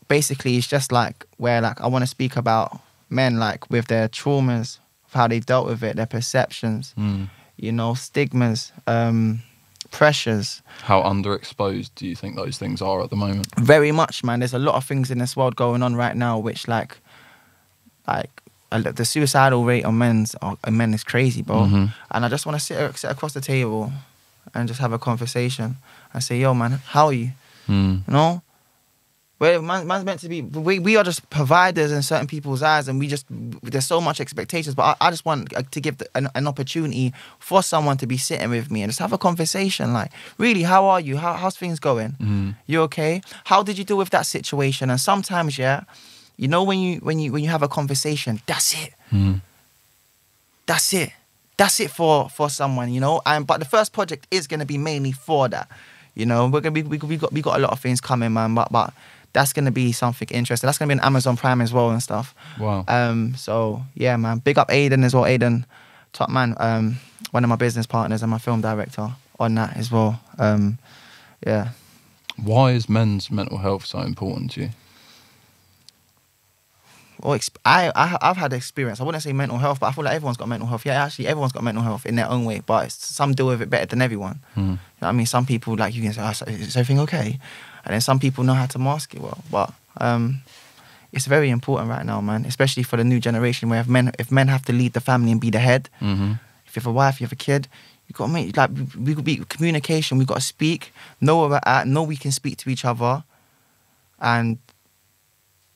Basically, it's just like where like I want to speak about men like with their traumas, how they dealt with it, their perceptions, you know, stigmas, pressures. How underexposed do you think those things are at the moment? Very much, man. There's a lot of things in this world going on right now which like the suicidal rate on men is crazy, bro. And I just want to sit across the table and just have a conversation and say, yo, man, how are you? You know? Man's meant to be, we are just providers in certain people's eyes, and there's so much expectations, but I just want to give an opportunity for someone to be sitting with me and just have a conversation. Like, really, how are you? How's things going? You okay? How did you deal with that situation? And sometimes, yeah, you know, when you have a conversation, that's it. That's it. That's it for someone, you know. But the first project is gonna be mainly for that. You know, we got a lot of things coming, man. But that's gonna be something interesting. That's gonna be on Amazon Prime as well and stuff. Wow. So yeah, man. Big up Aiden as well. Aiden, top man. One of my business partners and my film director on that as well. Yeah. Why is men's mental health so important to you? Well, I've had experience. I wouldn't say mental health, but I feel like everyone's got mental health. Yeah, actually, everyone's got mental health in their own way, but some deal with it better than everyone. You know what I mean? Some people, like, you can say, oh, is everything okay? And then some people know how to mask it well. But it's very important right now, man, especially for the new generation, where if men have to lead the family and be the head, if you have a wife, you have a kid, you got to make, like, we could be communication, we got to speak, know where we're at, know we can speak to each other, and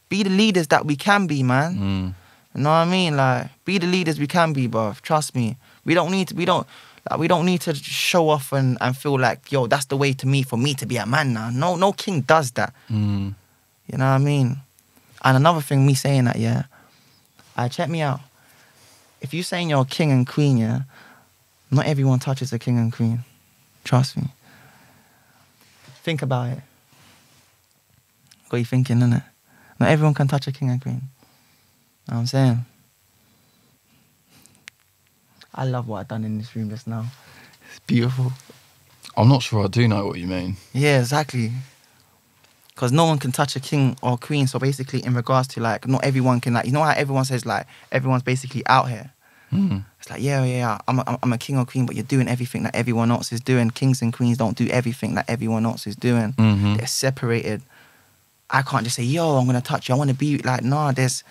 be the leaders that we can be, man. You know what I mean? Like, be the leaders we can be, bruv. Trust me. We don't need to show off and feel like, yo, that's the way for me to be a man now. No king does that. You know what I mean? And another thing, me saying that, yeah, check me out. If you're saying you're a king and queen, yeah, not everyone touches a king and queen. Trust me. Think about it. What are you thinking, innit? Not everyone can touch a king and queen. You know what I'm saying? I love what I've done in this room just now. It's beautiful. I'm not sure I do know what you mean. Yeah, exactly. Because no one can touch a king or queen. So basically, in regards to, like, not everyone can, like, you know how everyone says, like, everyone's basically out here. It's like, yeah, I'm a king or queen, but you're doing everything that everyone else is doing. Kings and queens don't do everything that everyone else is doing. They're separated. I can't just say, yo, I'm gonna touch you. I want to be like, nah. There's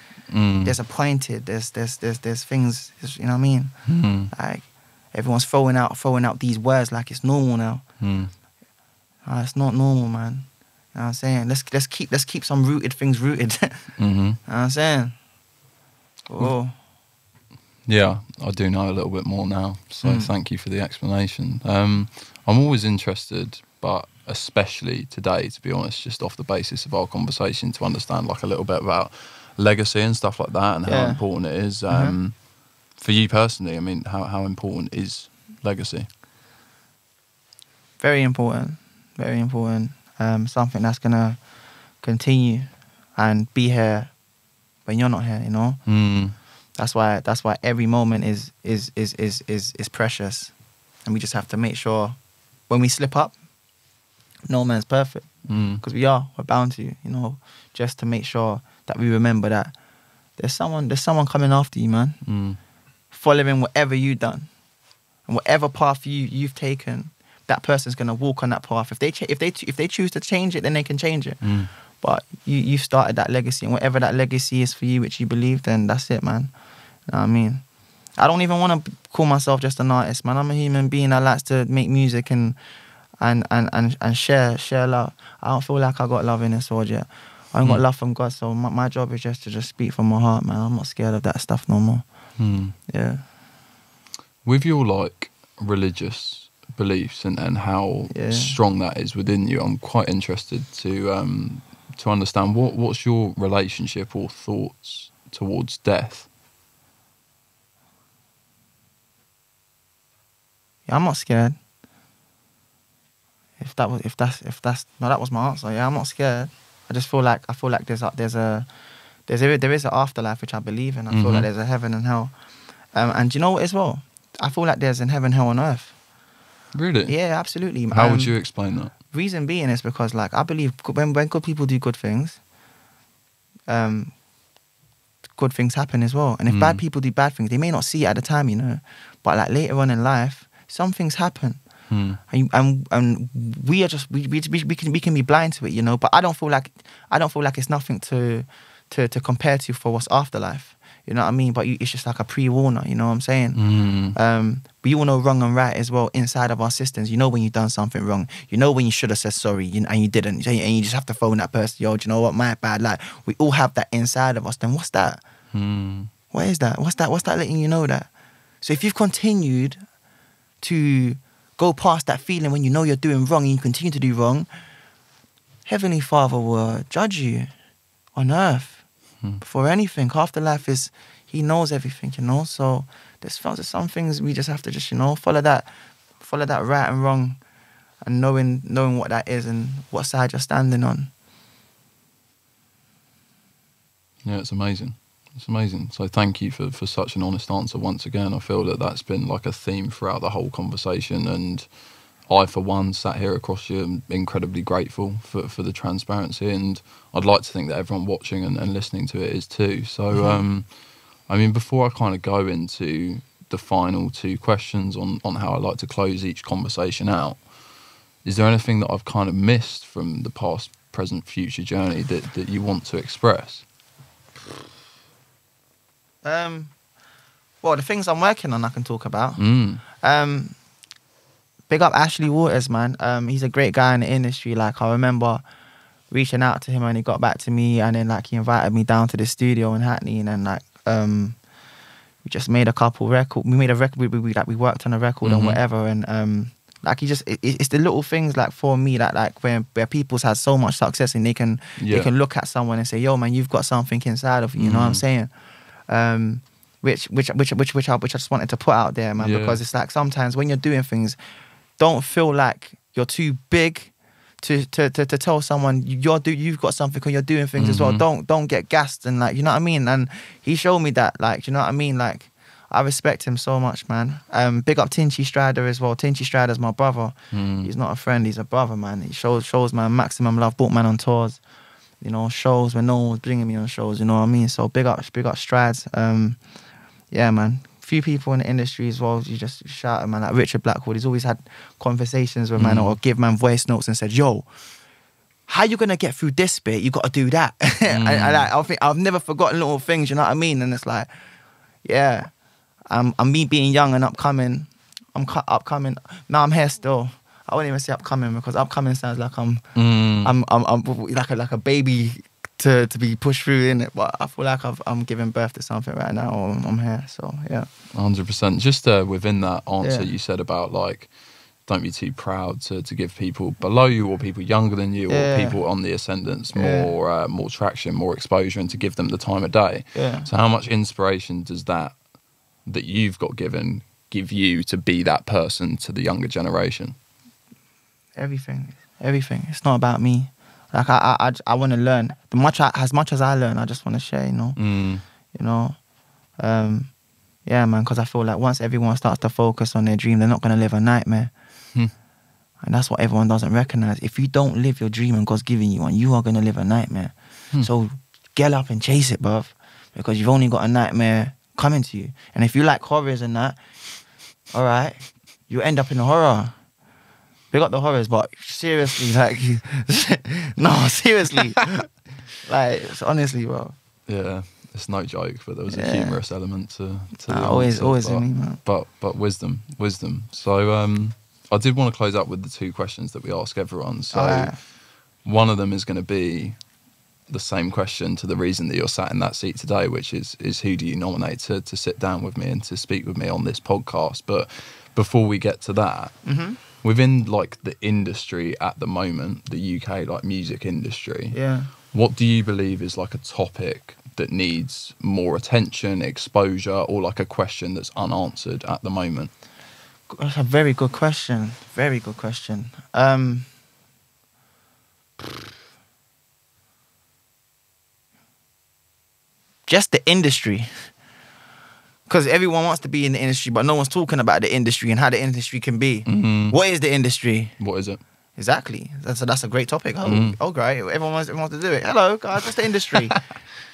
appointed. There's things. You know what I mean? Like, everyone's throwing out these words like it's normal now. It's not normal, man. You know what I'm saying? Let's keep some rooted things rooted. You know what I'm saying? Oh. Yeah, I do know a little bit more now. So thank you for the explanation. I'm always interested, but especially today, to be honest, just off the basis of our conversation, to understand like a little bit about legacy and stuff like that, and how important it is for you personally. I mean, how important is legacy? Very important, very important. Something that's gonna continue and be here when you're not here. You know, that's why every moment is precious, and we just have to make sure when we slip up, No man's perfect. Because we're bound to, you know, just to make sure that we remember that there's someone coming after you, man. Following whatever you've done and whatever path you've taken, that person's gonna walk on that path. If they choose to change it, then they can change it. But you've started that legacy, and whatever that legacy is for you, which you believe, then that's it, man. You know what I mean? I don't even want to call myself just an artist, man. I'm a human being that likes to make music and share love. I don't feel like I got love in this world yet. I ain't got love from God, so my job is just to speak from my heart, man. I'm not scared of that stuff no more. Yeah. With your like religious beliefs and how strong that is within you, I'm quite interested to understand what's your relationship or thoughts towards death. Yeah, I'm not scared. That was my answer. Yeah, I'm not scared. I just feel like there is an afterlife which I believe in. I feel like there's a heaven and hell. And do you know what as well? I feel like there's a heaven, hell on earth. Really? Yeah, absolutely. How would you explain that? Reason being is because like I believe when good people do good things, good things happen as well. And if bad people do bad things, they may not see it at the time, you know, but like later on in life, some things happen. And we are just we can be blind to it, you know. But I don't feel like it's nothing to compare to for what's afterlife. You know what I mean? But it's just like a pre-warner, you know what I'm saying? We all know wrong and right as well inside of our systems. You know when you've done something wrong. You know when you should have said sorry and you didn't. And you just have to phone that person, yo, do you know what, my bad. Like, we all have that inside of us. Then what's that? What is that? What's that letting you know that? So if you've continued to go past that feeling when you know you're doing wrong and you continue to do wrong, Heavenly Father will judge you on earth. Before anything. Afterlife is, he knows everything, you know. So there's some things we just have to just, you know, follow that right and wrong, and knowing what that is and what side you're standing on. Yeah, it's amazing. It's amazing. So thank you for such an honest answer once again. I feel that that's been like a theme throughout the whole conversation, and I, for one, sat here across you, am incredibly grateful for the transparency, and I'd like to think that everyone watching and listening to it is too. So, I mean, before I kind of go into the final two questions on how I like to close each conversation out, is there anything that I've kind of missed from the past, present, future journey that you want to express? Well, the things I'm working on I can talk about. Big up Ashley Waters, man. He's a great guy in the industry. Like, I remember reaching out to him and he got back to me, and then like he invited me down to the studio in Hackney, and then like we just made a couple record. We made a record. We worked on a record and whatever, and like it's the little things like for me that like where people's had so much success and they can look at someone and say, yo man, you've got something inside of you. You know what I'm saying? Which I just wanted to put out there, man, because it's like sometimes when you're doing things, don't feel like you're too big to tell someone you've got something or you're doing things as well. Don't get gassed and like, you know what I mean? And he showed me that, like, you know what I mean? Like, I respect him so much, man. Big up Tinchy Strider as well. Tinchy Strider's my brother. He's not a friend, he's a brother, man. He shows man maximum love, brought man on tours, you know, shows when no one was bringing me on shows, you know what I mean? So big up Strides. Yeah, man. Few people in the industry as well, you just shout at man, like Richard Blackwood. He's always had conversations with man or give man voice notes and said, yo, how you gonna get through this bit? You gotta do that. And I think I've never forgotten little things, you know what I mean? And it's like, yeah, I'm me being young and upcoming. Upcoming. Now I'm here still. I wouldn't even say upcoming because upcoming sounds like I'm like a baby to be pushed through in it, but I feel like I'm giving birth to something right now, or I'm here. So yeah, 100%. Just within that answer you said about like, don't be too proud to give people below you or people younger than you or people on the ascendance more traction, more exposure, and to give them the time of day. So how much inspiration does that you've got give you to be that person to the younger generation? Everything. It's not about me. Like I want to learn. As much as I learn, I just want to share. You know. You know. Yeah, man. Because I feel like once everyone starts to focus on their dream, they're not gonna live a nightmare. And that's what everyone doesn't recognize. If you don't live your dream and God's giving you one, you are going to live a nightmare. So get up and chase it, bruv. Because you've only got a nightmare coming to you. And if you like horrors and that, all right, you end up in a horror. We got the horrors, but seriously, like, no, seriously. Like, it's honestly, bro. Yeah, it's no joke, but there was a humorous element to the always answer, in me, man. But wisdom. So I did want to close up with the 2 questions that we ask everyone. So one of them is going to be the same question to the reason that you're sat in that seat today, which is who do you nominate to sit down with me and to speak with me on this podcast? But before we get to that, within like the industry at the moment, the UK like music industry, what do you believe is like a topic that needs more attention, exposure, or like a question that's unanswered at the moment? That's a very good question. Very good question. Just the industry. Because everyone wants to be in the industry, but no one's talking about the industry and how the industry can be. What is the industry? What is it? Exactly. That's a great topic. Oh, great. Everyone wants to do it. Hello, guys. What's the industry?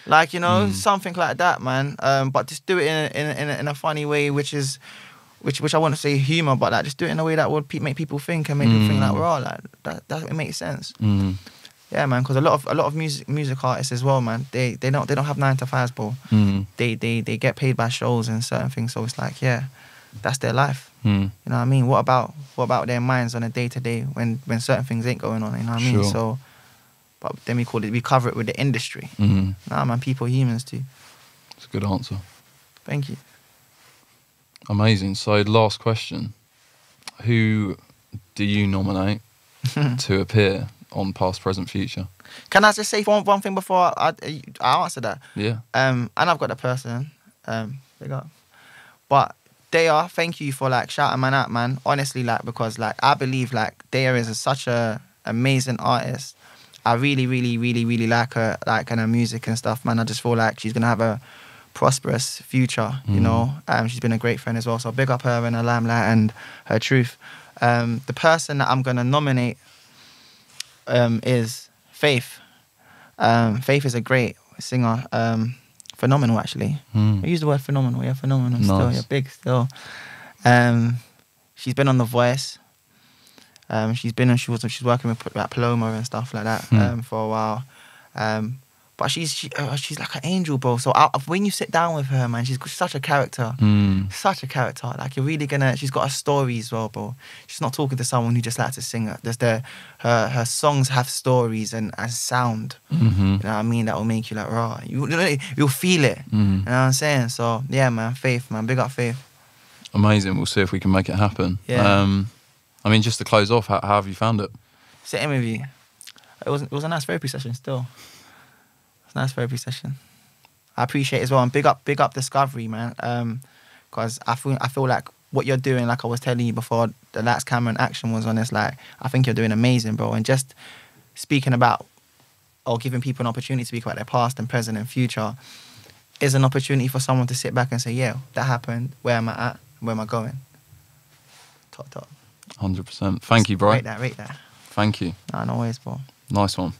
Like, you know, something like that, man. But just do it in a funny way, which I want to say humour, but like just do it in a way that would make people think and make people think like, well, like that it makes sense. Yeah, man. Because a lot of music artists as well, man. They don't have 9 to 5s, bro. They get paid by shows and certain things. So it's like, yeah, that's their life. You know what I mean? What about their minds on a day-to-day when certain things ain't going on? You know what I mean? So, but then we cover it with the industry. Nah, man. People are humans too. It's a good answer. Thank you. Amazing. So last question. Who do you nominate to appear on Past, Present, Future? Can I just say one thing before I answer that? Yeah. And I've got the person. Big up. But Deyah, thank you for like shouting man out, man. Honestly, like, because like I believe like Deyah is such a amazing artist. I really, really, really, really like her, like, and her music and stuff, man. I just feel like she's gonna have a prosperous future, you know. She's been a great friend as well, so big up her and her limelight and her truth. The person that I'm gonna nominate is Faith. Faith is a great singer, phenomenal actually. I use the word phenomenal. Yeah, phenomenal. Nice. Still, yeah, big still. She's been on The Voice. She's working with like Paloma and stuff like that for a while. But she's like an angel, bro. So when you sit down with her, man, she's such a character. Such a character. Like, you're really gonna... She's got a story as well, bro. She's not talking to someone who just likes to sing. Her songs have stories and sound. You know what I mean? That will make you like, raw. You'll feel it. You know what I'm saying? So, yeah, man. Faith, man. Big up Faith. Amazing. We'll see if we can make it happen. Yeah. I mean, just to close off, how have you found it? Sitting with you. It was a nice therapy session still. Nice therapy session. I appreciate it as well, and big up Discovery, man. Because I feel like what you're doing, like I was telling you before, the Lights, Camera, and Action was on this. Like, I think you're doing amazing, bro. And just speaking about, or giving people an opportunity to speak about their past and present and future, is an opportunity for someone to sit back and say, yeah, that happened. Where am I at? Where am I going? Top. 100%. Thank you, bro. Rate that. Thank you. Nah, no worries, bro. Nice one.